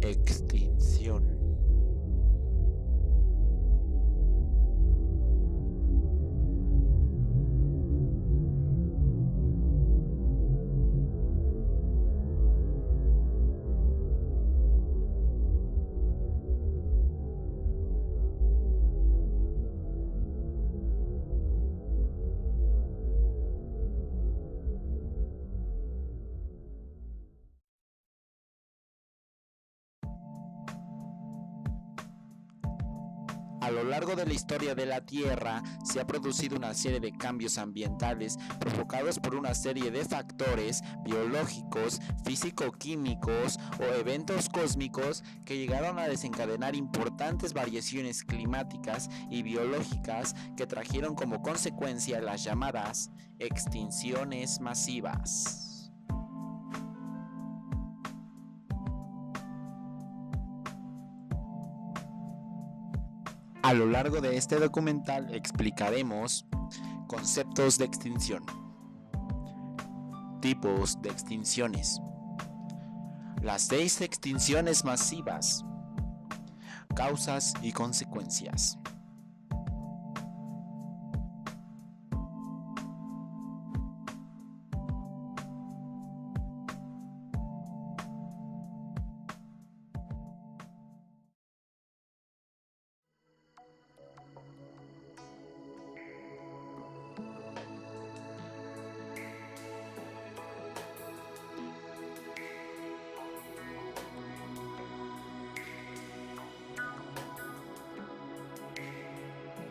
Extinción. A lo largo de la historia de la Tierra se ha producido una serie de cambios ambientales provocados por una serie de factores biológicos, físico-químicos o eventos cósmicos que llegaron a desencadenar importantes variaciones climáticas y biológicas que trajeron como consecuencia las llamadas extinciones masivas. A lo largo de este documental explicaremos conceptos de extinción, tipos de extinciones, las 6 extinciones masivas, causas y consecuencias.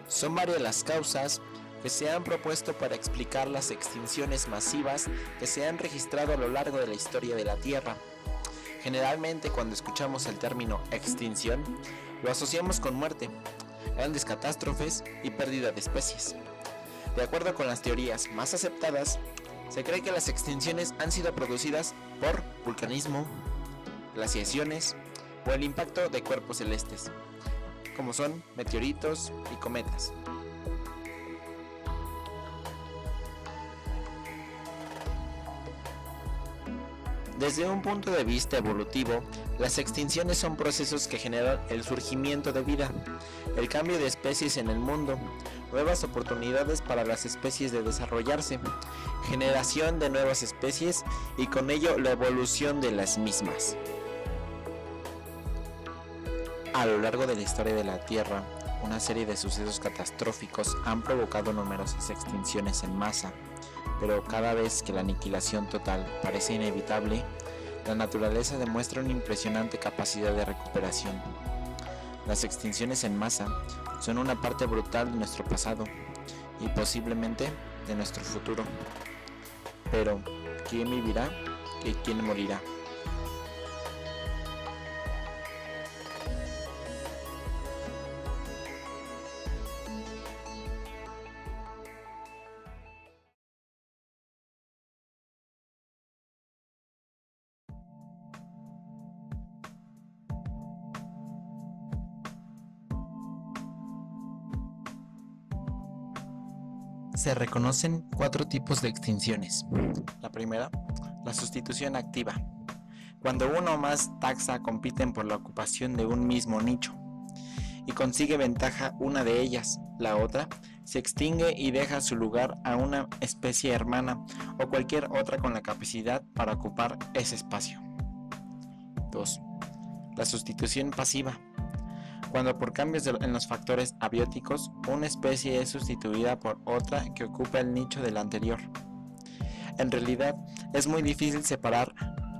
Son varias las causas que se han propuesto para explicar las extinciones masivas que se han registrado a lo largo de la historia de la Tierra. Generalmente, cuando escuchamos el término extinción, lo asociamos con muerte, grandes catástrofes y pérdida de especies. De acuerdo con las teorías más aceptadas, se cree que las extinciones han sido producidas por vulcanismo, glaciaciones o el impacto de cuerpos celestes, como son meteoritos y cometas. Desde un punto de vista evolutivo, las extinciones son procesos que generan el surgimiento de vida, el cambio de especies en el mundo, nuevas oportunidades para las especies de desarrollarse, generación de nuevas especies y con ello la evolución de las mismas. A lo largo de la historia de la Tierra, una serie de sucesos catastróficos han provocado numerosas extinciones en masa, pero cada vez que la aniquilación total parece inevitable, la naturaleza demuestra una impresionante capacidad de recuperación. Las extinciones en masa son una parte brutal de nuestro pasado y posiblemente de nuestro futuro. Pero, ¿quién vivirá y quién morirá? Se reconocen 4 tipos de extinciones. La primera, la sustitución activa, cuando uno o más taxa compiten por la ocupación de un mismo nicho y consigue ventaja una de ellas, la otra se extingue y deja su lugar a una especie hermana o cualquier otra con la capacidad para ocupar ese espacio. 2. La sustitución pasiva, cuando por cambios en los factores abióticos, una especie es sustituida por otra que ocupa el nicho de la anterior. En realidad, es muy difícil separar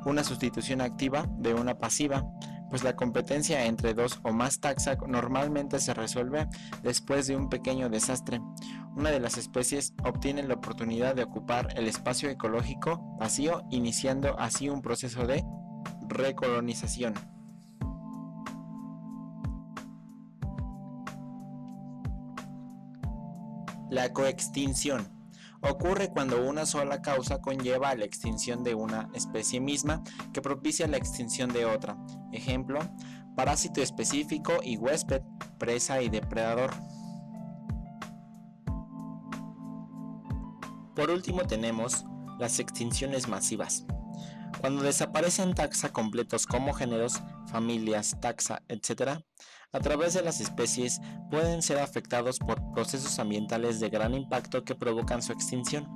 una sustitución activa de una pasiva, pues la competencia entre 2 o más taxa normalmente se resuelve después de un pequeño desastre. Una de las especies obtiene la oportunidad de ocupar el espacio ecológico vacío, iniciando así un proceso de recolonización. La coextinción ocurre cuando una sola causa conlleva a la extinción de una especie misma que propicia la extinción de otra. Ejemplo, parásito específico y huésped, presa y depredador. Por último tenemos las extinciones masivas, cuando desaparecen taxa completos como géneros, familias, taxa, etc., a través de las especies pueden ser afectados por procesos ambientales de gran impacto que provocan su extinción,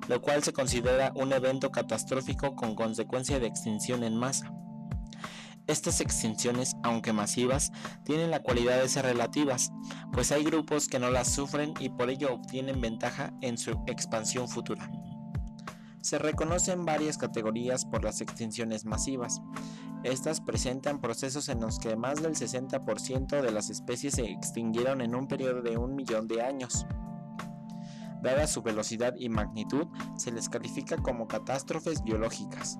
lo cual se considera un evento catastrófico con consecuencia de extinción en masa. Estas extinciones, aunque masivas, tienen la cualidad de ser relativas, pues hay grupos que no las sufren y por ello obtienen ventaja en su expansión futura. Se reconocen varias categorías por las extinciones masivas. Estas presentan procesos en los que más del 60% de las especies se extinguieron en un periodo de 1 millón de años. Dada su velocidad y magnitud, se les califica como catástrofes biológicas.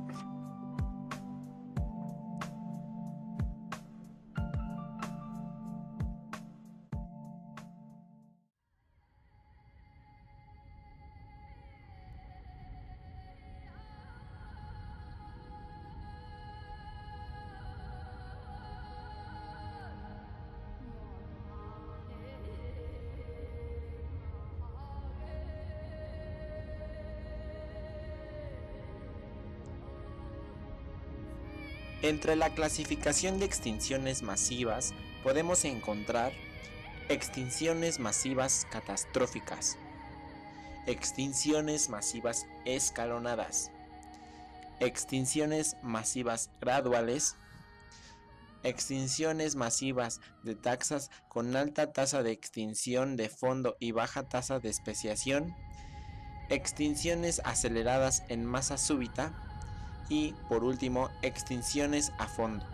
Entre la clasificación de extinciones masivas podemos encontrar extinciones masivas catastróficas, extinciones masivas escalonadas, extinciones masivas graduales, extinciones masivas de taxas con alta tasa de extinción de fondo y baja tasa de especiación, extinciones aceleradas en masa súbita y, por último, extinciones a fondo.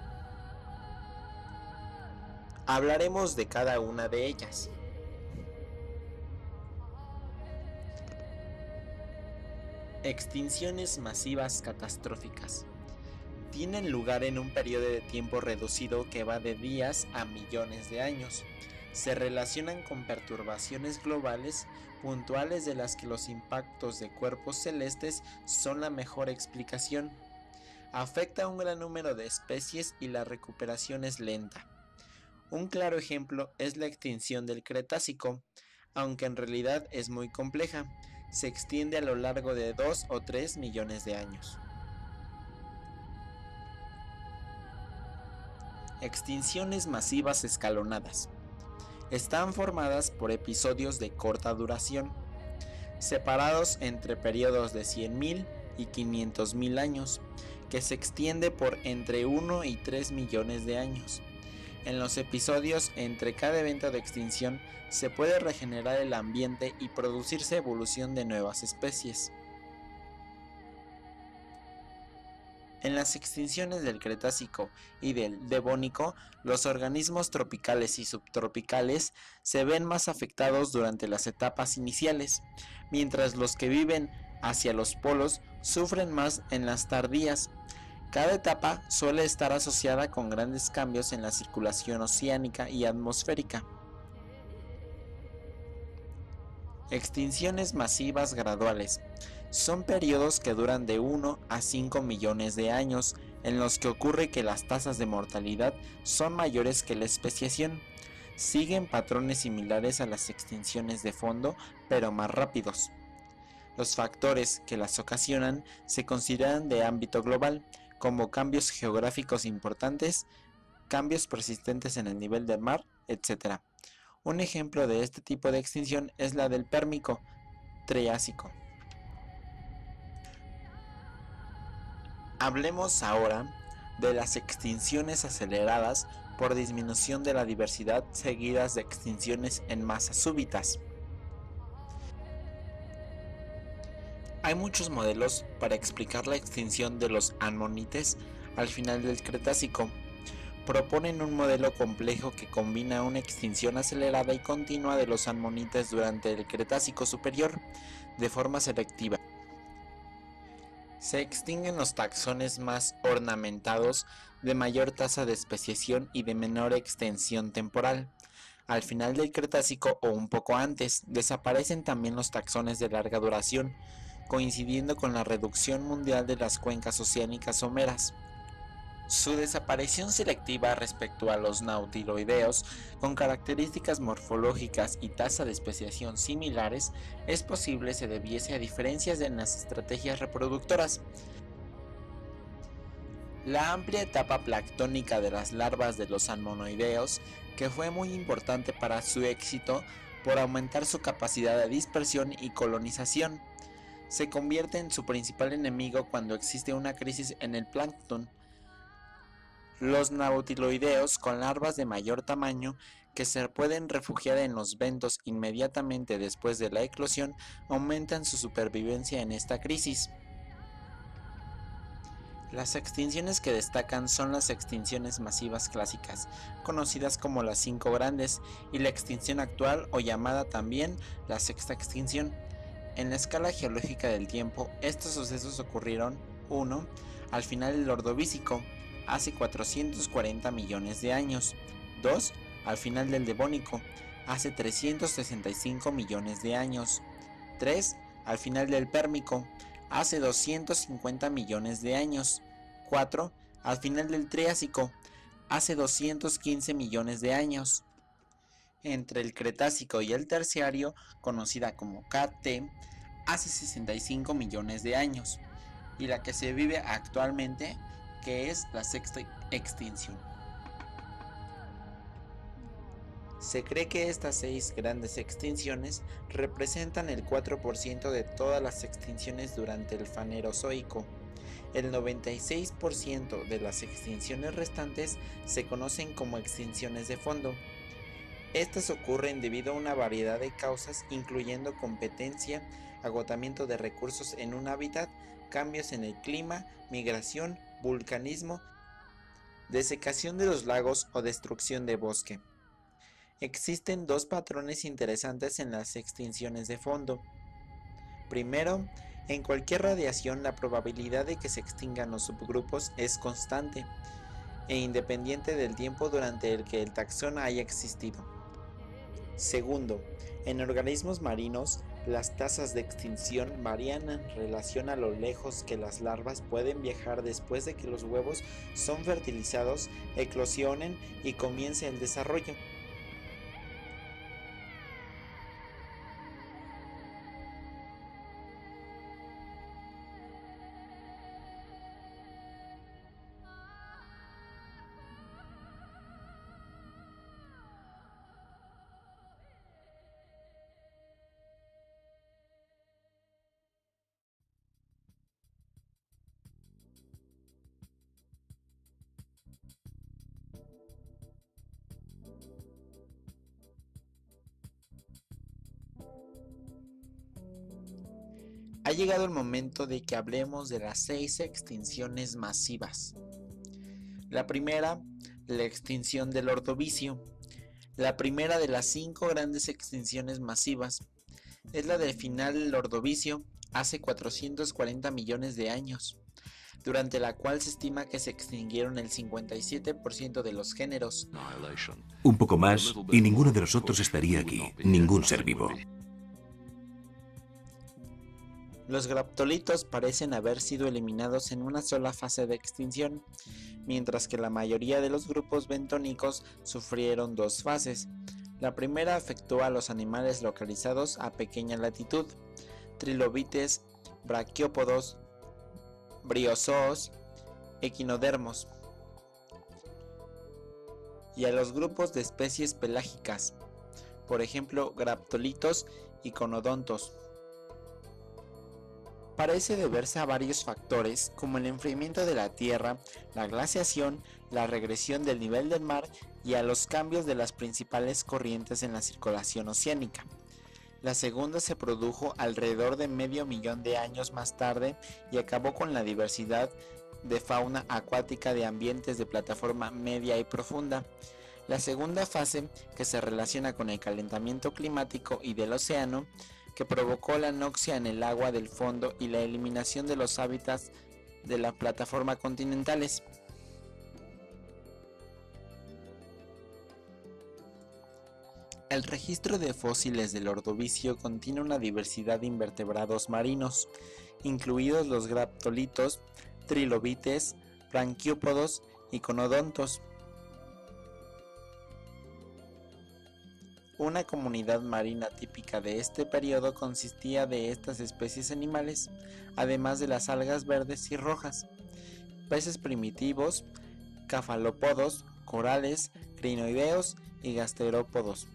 Hablaremos de cada una de ellas. Extinciones masivas catastróficas. Tienen lugar en un periodo de tiempo reducido que va de días a millones de años. Se relacionan con perturbaciones globales puntuales de las que los impactos de cuerpos celestes son la mejor explicación. Afecta a un gran número de especies y la recuperación es lenta. Un claro ejemplo es la extinción del Cretácico, aunque en realidad es muy compleja. Se extiende a lo largo de 2 o 3 millones de años. Extinciones masivas escalonadas. Están formadas por episodios de corta duración, separados entre periodos de 100.000 y 500.000 años, que se extiende por entre 1 y 3 millones de años. En los episodios entre cada evento de extinción se puede regenerar el ambiente y producirse evolución de nuevas especies. En las extinciones del Cretácico y del Devónico, los organismos tropicales y subtropicales se ven más afectados durante las etapas iniciales, mientras los que viven hacia los polos sufren más en las tardías. Cada etapa suele estar asociada con grandes cambios en la circulación oceánica y atmosférica. Extinciones masivas graduales. Son periodos que duran de 1 a 5 millones de años, en los que ocurre que las tasas de mortalidad son mayores que la especiación. Siguen patrones similares a las extinciones de fondo, pero más rápidos. Los factores que las ocasionan se consideran de ámbito global, como cambios geográficos importantes, cambios persistentes en el nivel del mar, etc. Un ejemplo de este tipo de extinción es la del Pérmico Triásico. Hablemos ahora de las extinciones aceleradas por disminución de la diversidad seguidas de extinciones en masas súbitas. Hay muchos modelos para explicar la extinción de los amonites al final del Cretácico. Proponen un modelo complejo que combina una extinción acelerada y continua de los amonites durante el Cretácico superior, de forma selectiva. Se extinguen los taxones más ornamentados, de mayor tasa de especiación y de menor extensión temporal. Al final del Cretácico o un poco antes, desaparecen también los taxones de larga duración, coincidiendo con la reducción mundial de las cuencas oceánicas someras. Su desaparición selectiva respecto a los nautiloideos, con características morfológicas y tasa de especiación similares, es posible se debiese a diferencias en las estrategias reproductoras. La amplia etapa planctónica de las larvas de los salmonoideos, que fue muy importante para su éxito por aumentar su capacidad de dispersión y colonización, se convierte en su principal enemigo cuando existe una crisis en el plancton. Los nautiloideos con larvas de mayor tamaño que se pueden refugiar en los bentos inmediatamente después de la eclosión aumentan su supervivencia en esta crisis. Las extinciones que destacan son las extinciones masivas clásicas, conocidas como las 5 grandes, y la extinción actual o llamada también la sexta extinción. En la escala geológica del tiempo, estos sucesos ocurrieron: 1. Al final del Ordovícico, hace 440 millones de años. 2. Al final del Devónico, hace 365 millones de años. 3. Al final del Pérmico, hace 250 millones de años. 4. Al final del Triásico, hace 215 millones de años. Entre el Cretácico y el Terciario, conocida como KT, hace 65 millones de años, y la que se vive actualmente, que es la sexta extinción. Se cree que estas 6 grandes extinciones representan el 4% de todas las extinciones durante el Fanerozoico. El 96% de las extinciones restantes se conocen como extinciones de fondo. Estas ocurren debido a una variedad de causas, incluyendo competencia, agotamiento de recursos en un hábitat, cambios en el clima, migración, vulcanismo, desecación de los lagos o destrucción de bosque. Existen dos patrones interesantes en las extinciones de fondo. Primero, en cualquier radiación la probabilidad de que se extingan los subgrupos es constante e independiente del tiempo durante el que el taxón haya existido. Segundo, en organismos marinos, las tasas de extinción varían en relación a lo lejos que las larvas pueden viajar después de que los huevos son fertilizados, eclosionen y comience el desarrollo. Ha llegado el momento de que hablemos de las 6 extinciones masivas. La primera, la extinción del Ordovícico. La primera de las 5 grandes extinciones masivas es la del final del Ordovícico hace 440 millones de años, durante la cual se estima que se extinguieron el 57% de los géneros. Un poco más y ninguno de nosotros estaría aquí, ningún ser vivo. Los graptolitos parecen haber sido eliminados en una sola fase de extinción, mientras que la mayoría de los grupos bentónicos sufrieron 2 fases. La primera afectó a los animales localizados a pequeña latitud, trilobites, braquiópodos, briozoos, equinodermos, y a los grupos de especies pelágicas, por ejemplo graptolitos y conodontos. Parece deberse a varios factores como el enfriamiento de la Tierra, la glaciación, la regresión del nivel del mar y a los cambios de las principales corrientes en la circulación oceánica. La segunda se produjo alrededor de medio millón de años más tarde y acabó con la diversidad de fauna acuática de ambientes de plataforma media y profunda. La segunda fase, que se relaciona con el calentamiento climático y del océano, que provocó la anoxia en el agua del fondo y la eliminación de los hábitats de la plataforma continentales. El registro de fósiles del Ordovícico contiene una diversidad de invertebrados marinos, incluidos los graptolitos, trilobites, branquiópodos y conodontos. Una comunidad marina típica de este periodo consistía de estas especies animales, además de las algas verdes y rojas, peces primitivos, cefalópodos, corales, crinoideos y gasterópodos.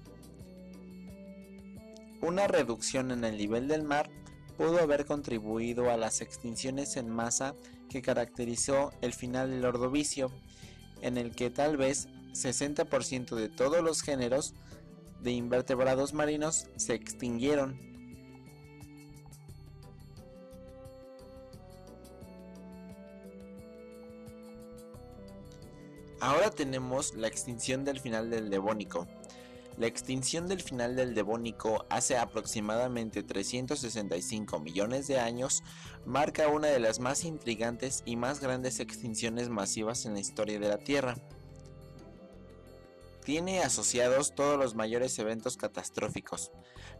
Una reducción en el nivel del mar pudo haber contribuido a las extinciones en masa que caracterizó el final del Ordovícico, en el que tal vez 60% de todos los géneros de invertebrados marinos se extinguieron. Ahora tenemos la extinción del final del Devónico. La extinción del final del Devónico hace aproximadamente 365 millones de años marca una de las más intrigantes y más grandes extinciones masivas en la historia de la Tierra. Tiene asociados todos los mayores eventos catastróficos,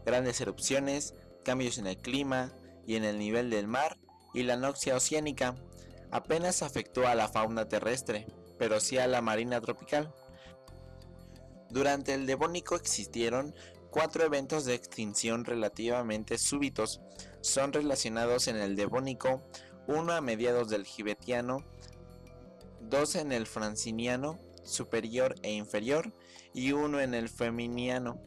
grandes erupciones, cambios en el clima y en el nivel del mar, y la anoxia oceánica. Apenas afectó a la fauna terrestre, pero sí a la marina tropical. Durante el Devónico existieron 4 eventos de extinción relativamente súbitos. Son relacionados en el Devónico, uno a mediados del Gibetiano, 2 en el Franciniano superior e inferior y uno en el Feminiano.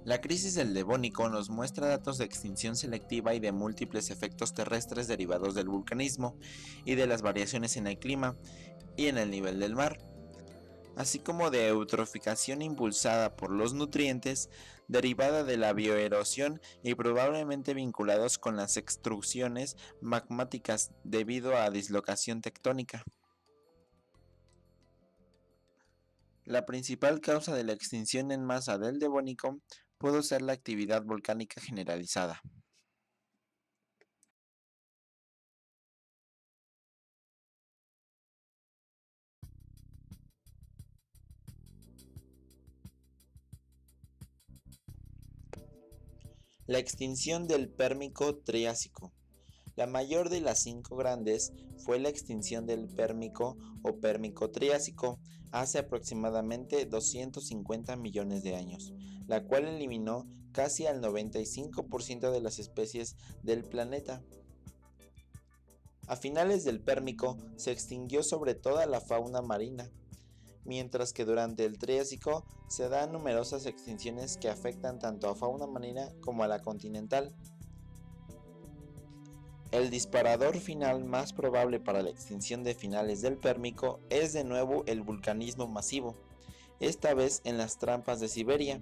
La crisis del Devónico nos muestra datos de extinción selectiva y de múltiples efectos terrestres derivados del vulcanismo y de las variaciones en el clima y en el nivel del mar, así como de eutroficación impulsada por los nutrientes, derivada de la bioerosión y probablemente vinculados con las extrusiones magmáticas debido a dislocación tectónica. La principal causa de la extinción en masa del Devónico pudo ser la actividad volcánica generalizada. La extinción del Pérmico Triásico. La mayor de las 5 grandes fue la extinción del Pérmico o Pérmico Triásico hace aproximadamente 250 millones de años, la cual eliminó casi al 95% de las especies del planeta. A finales del Pérmico se extinguió sobre toda la fauna marina, mientras que durante el Triásico se dan numerosas extinciones que afectan tanto a fauna marina como a la continental. El disparador final más probable para la extinción de finales del Pérmico es de nuevo el vulcanismo masivo, esta vez en las trampas de Siberia,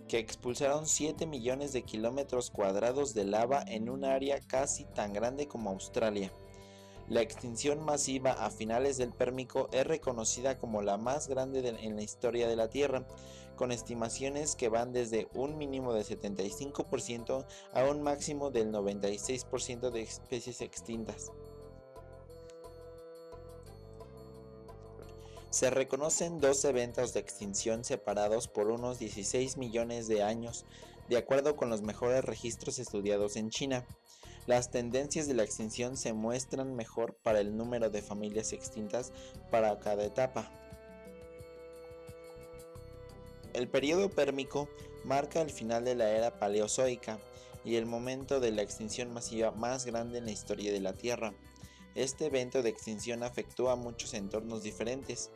que expulsaron 7 millones de kilómetros cuadrados de lava en un área casi tan grande como Australia. La extinción masiva a finales del Pérmico es reconocida como la más grande en la historia de la Tierra, con estimaciones que van desde un mínimo del 75% a un máximo del 96% de especies extintas. Se reconocen 2 eventos de extinción separados por unos 16 millones de años, de acuerdo con los mejores registros estudiados en China. Las tendencias de la extinción se muestran mejor para el número de familias extintas para cada etapa. El periodo pérmico marca el final de la era paleozoica y el momento de la extinción masiva más grande en la historia de la Tierra. Este evento de extinción afectó a muchos entornos diferentes,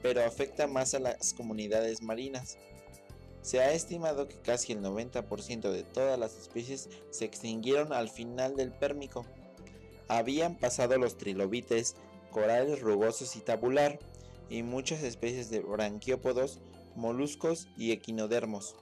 pero afecta más a las comunidades marinas. Se ha estimado que casi el 90% de todas las especies se extinguieron al final del Pérmico. Habían pasado los trilobites, corales rugosos y tabular, y muchas especies de branquiópodos, moluscos y equinodermos.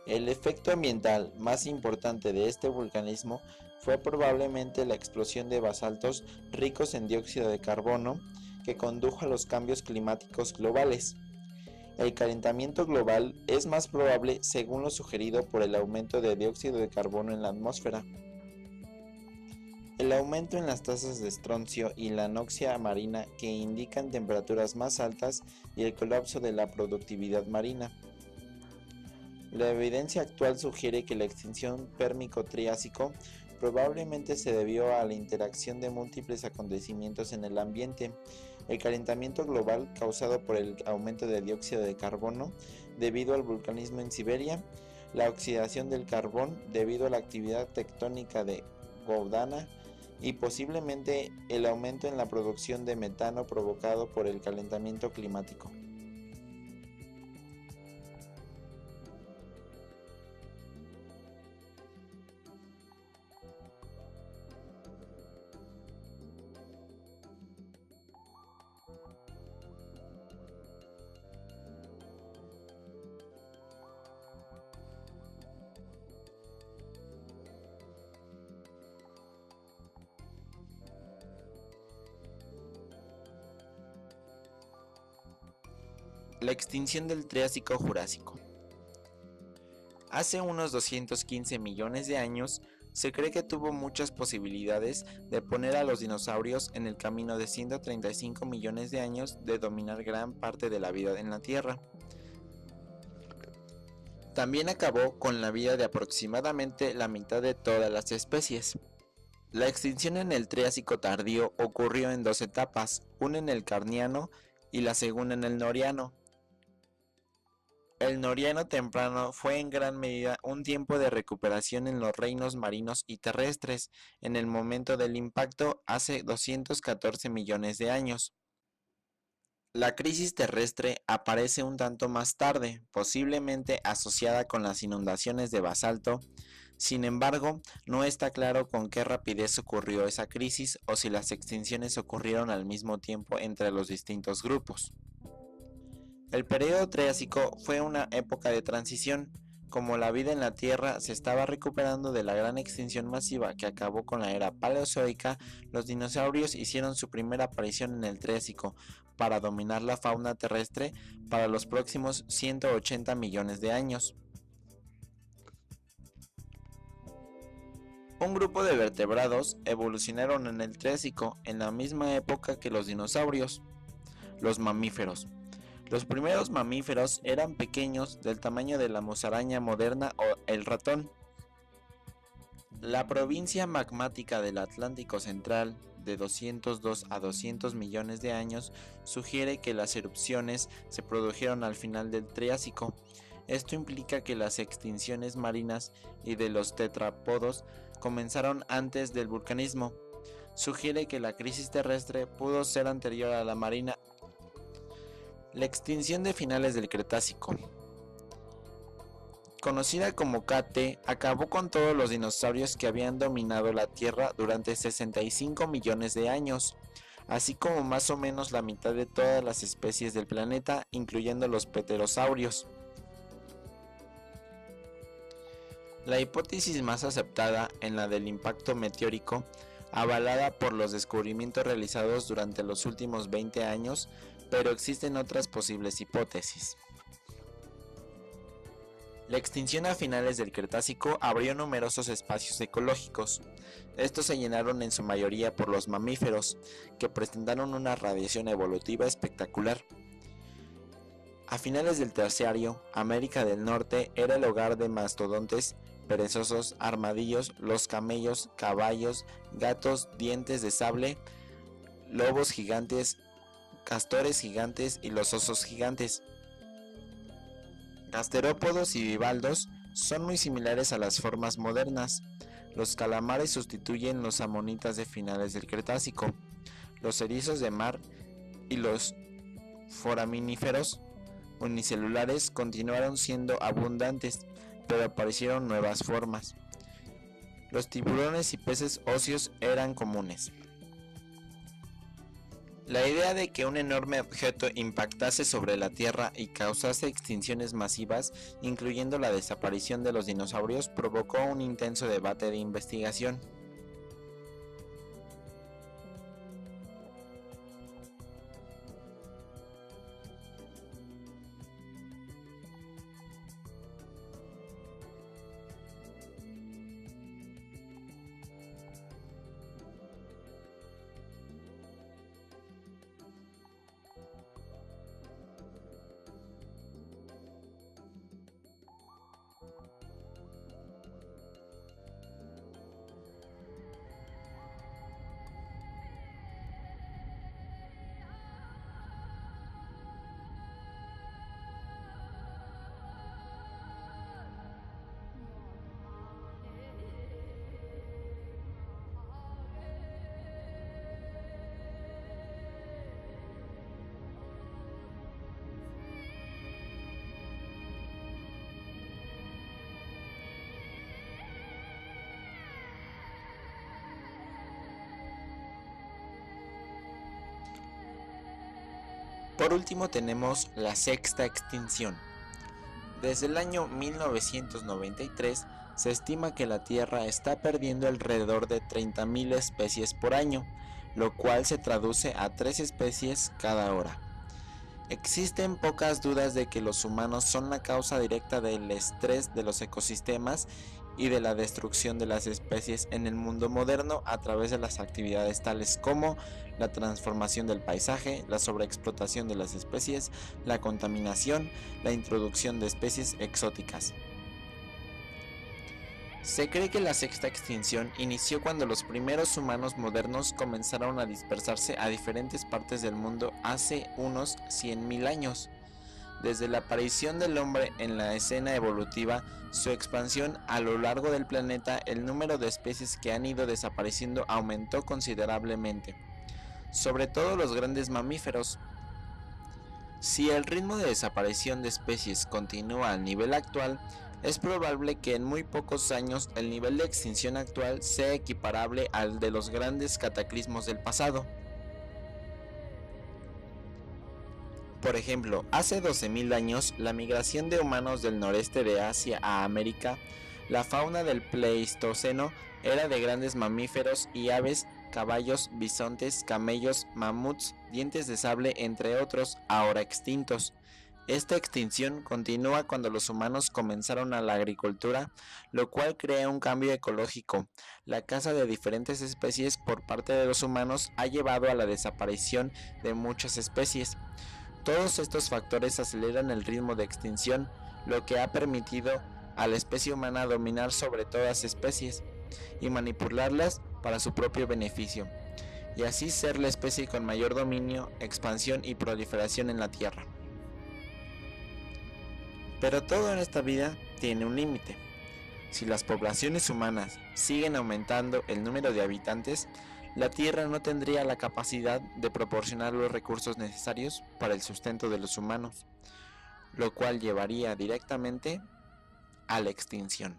El efecto ambiental más importante de este vulcanismo fue probablemente la explosión de basaltos ricos en dióxido de carbono que condujo a los cambios climáticos globales. El calentamiento global es más probable según lo sugerido por el aumento de dióxido de carbono en la atmósfera. El aumento en las tasas de estroncio y la anoxia marina que indican temperaturas más altas y el colapso de la productividad marina. La evidencia actual sugiere que la extinción Pérmico-Triásico probablemente se debió a la interacción de múltiples acontecimientos en el ambiente: el calentamiento global causado por el aumento de dióxido de carbono debido al vulcanismo en Siberia, la oxidación del carbón debido a la actividad tectónica de Gondwana y posiblemente el aumento en la producción de metano provocado por el calentamiento climático. La extinción del Triásico-Jurásico. Hace unos 215 millones de años, se cree que tuvo muchas posibilidades de poner a los dinosaurios en el camino de 135 millones de años de dominar gran parte de la vida en la Tierra. También acabó con la vida de aproximadamente la mitad de todas las especies. La extinción en el Triásico tardío ocurrió en dos etapas, una en el Carniano y la segunda en el Noriano. El Noriano temprano fue en gran medida un tiempo de recuperación en los reinos marinos y terrestres en el momento del impacto hace 214 millones de años. La crisis terrestre aparece un tanto más tarde, posiblemente asociada con las inundaciones de basalto. Sin embargo, no está claro con qué rapidez ocurrió esa crisis o si las extinciones ocurrieron al mismo tiempo entre los distintos grupos. El período Triásico fue una época de transición. Como la vida en la Tierra se estaba recuperando de la gran extinción masiva que acabó con la era paleozoica, los dinosaurios hicieron su primera aparición en el Triásico para dominar la fauna terrestre para los próximos 180 millones de años. Un grupo de vertebrados evolucionaron en el Triásico en la misma época que los dinosaurios, los mamíferos. Los primeros mamíferos eran pequeños, del tamaño de la musaraña moderna o el ratón. La provincia magmática del Atlántico Central, de 202 a 200 millones de años, sugiere que las erupciones se produjeron al final del Triásico. Esto implica que las extinciones marinas y de los tetrápodos comenzaron antes del vulcanismo. Sugiere que la crisis terrestre pudo ser anterior a la marina. La extinción de finales del Cretácico, conocida como KT, acabó con todos los dinosaurios que habían dominado la Tierra durante 65 millones de años, así como más o menos la mitad de todas las especies del planeta, incluyendo los pterosaurios. La hipótesis más aceptada es la del impacto meteórico, avalada por los descubrimientos realizados durante los últimos 20 años, pero existen otras posibles hipótesis. La extinción a finales del Cretácico abrió numerosos espacios ecológicos. Estos se llenaron en su mayoría por los mamíferos, que presentaron una radiación evolutiva espectacular. A finales del Terciario, América del Norte era el hogar de mastodontes, perezosos, armadillos, los camellos, caballos, gatos, dientes de sable, lobos gigantes, castores gigantes y los osos gigantes. Gasterópodos y bivaldos son muy similares a las formas modernas. Los calamares sustituyen los amonitas de finales del Cretácico. Los erizos de mar y los foraminíferos unicelulares continuaron siendo abundantes, pero aparecieron nuevas formas. Los tiburones y peces óseos eran comunes. La idea de que un enorme objeto impactase sobre la Tierra y causase extinciones masivas, incluyendo la desaparición de los dinosaurios, provocó un intenso debate de investigación. Por último tenemos la sexta extinción. Desde el año 1993 se estima que la Tierra está perdiendo alrededor de 30.000 especies por año, lo cual se traduce a 3 especies cada hora. Existen pocas dudas de que los humanos son la causa directa del estrés de los ecosistemas y de la destrucción de las especies en el mundo moderno a través de las actividades tales como la transformación del paisaje, la sobreexplotación de las especies, la contaminación, la introducción de especies exóticas. Se cree que la sexta extinción inició cuando los primeros humanos modernos comenzaron a dispersarse a diferentes partes del mundo hace unos 100.000 años. Desde la aparición del hombre en la escena evolutiva, su expansión a lo largo del planeta, el número de especies que han ido desapareciendo aumentó considerablemente, sobre todo los grandes mamíferos. Si el ritmo de desaparición de especies continúa al nivel actual, es probable que en muy pocos años el nivel de extinción actual sea equiparable al de los grandes cataclismos del pasado. Por ejemplo, hace 12.000 años, la migración de humanos del noreste de Asia a América, la fauna del Pleistoceno era de grandes mamíferos y aves, caballos, bisontes, camellos, mamuts, dientes de sable, entre otros, ahora extintos. Esta extinción continúa cuando los humanos comenzaron a la agricultura, lo cual crea un cambio ecológico. La caza de diferentes especies por parte de los humanos ha llevado a la desaparición de muchas especies. Todos estos factores aceleran el ritmo de extinción, lo que ha permitido a la especie humana dominar sobre todas las especies y manipularlas para su propio beneficio, y así ser la especie con mayor dominio, expansión y proliferación en la Tierra. Pero todo en esta vida tiene un límite. Si las poblaciones humanas siguen aumentando el número de habitantes, la Tierra no tendría la capacidad de proporcionar los recursos necesarios para el sustento de los humanos, lo cual llevaría directamente a la extinción.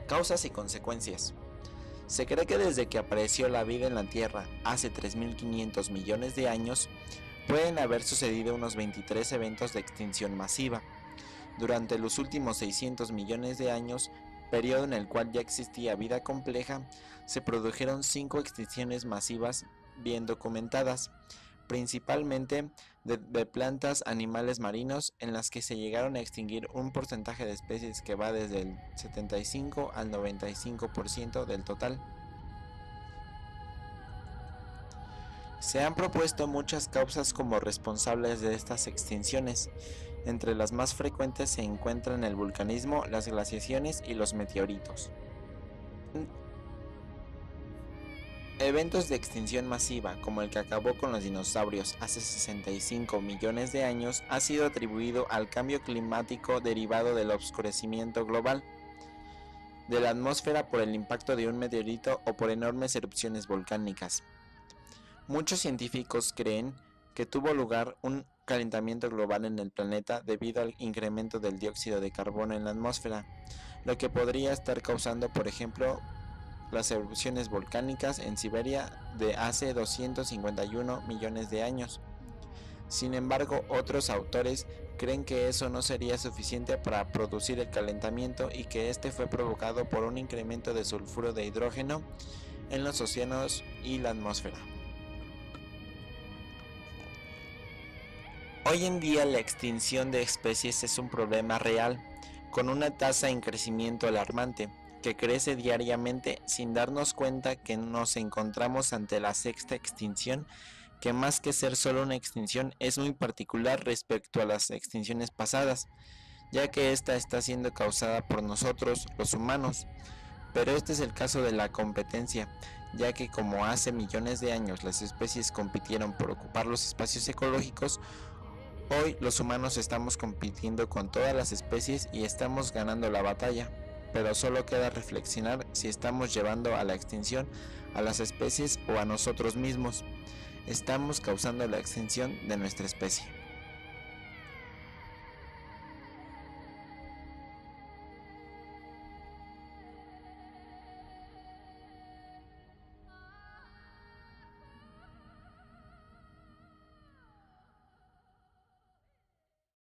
Causas y consecuencias. Se cree que desde que apareció la vida en la Tierra hace 3.500 millones de años, pueden haber sucedido unos 23 eventos de extinción masiva. Durante los últimos 600 millones de años, periodo en el cual ya existía vida compleja, se produjeron 5 extinciones masivas bien documentadas, principalmente de plantas, animales marinos, en las que se llegaron a extinguir un porcentaje de especies que va desde el 75 al 95% del total. Se han propuesto muchas causas como responsables de estas extinciones. Entre las más frecuentes se encuentran el vulcanismo, las glaciaciones y los meteoritos. Eventos de extinción masiva, como el que acabó con los dinosaurios hace 65 millones de años, ha sido atribuido al cambio climático derivado del oscurecimiento global de la atmósfera por el impacto de un meteorito o por enormes erupciones volcánicas. Muchos científicos creen que tuvo lugar un calentamiento global en el planeta debido al incremento del dióxido de carbono en la atmósfera, lo que podría estar causando, por ejemplo, las erupciones volcánicas en Siberia de hace 251 millones de años. Sin embargo, otros autores creen que eso no sería suficiente para producir el calentamiento y que este fue provocado por un incremento de sulfuro de hidrógeno en los océanos y la atmósfera. Hoy en día la extinción de especies es un problema real, con una tasa en crecimiento alarmante, que crece diariamente sin darnos cuenta que nos encontramos ante la sexta extinción, que más que ser solo una extinción es muy particular respecto a las extinciones pasadas, ya que esta está siendo causada por nosotros, los humanos. Pero este es el caso de la competencia, ya que como hace millones de años las especies compitieron por ocupar los espacios ecológicos, hoy los humanos estamos compitiendo con todas las especies y estamos ganando la batalla. pero solo queda reflexionar si estamos llevando a la extinción a las especies o a nosotros mismos. Estamos causando la extinción de nuestra especie.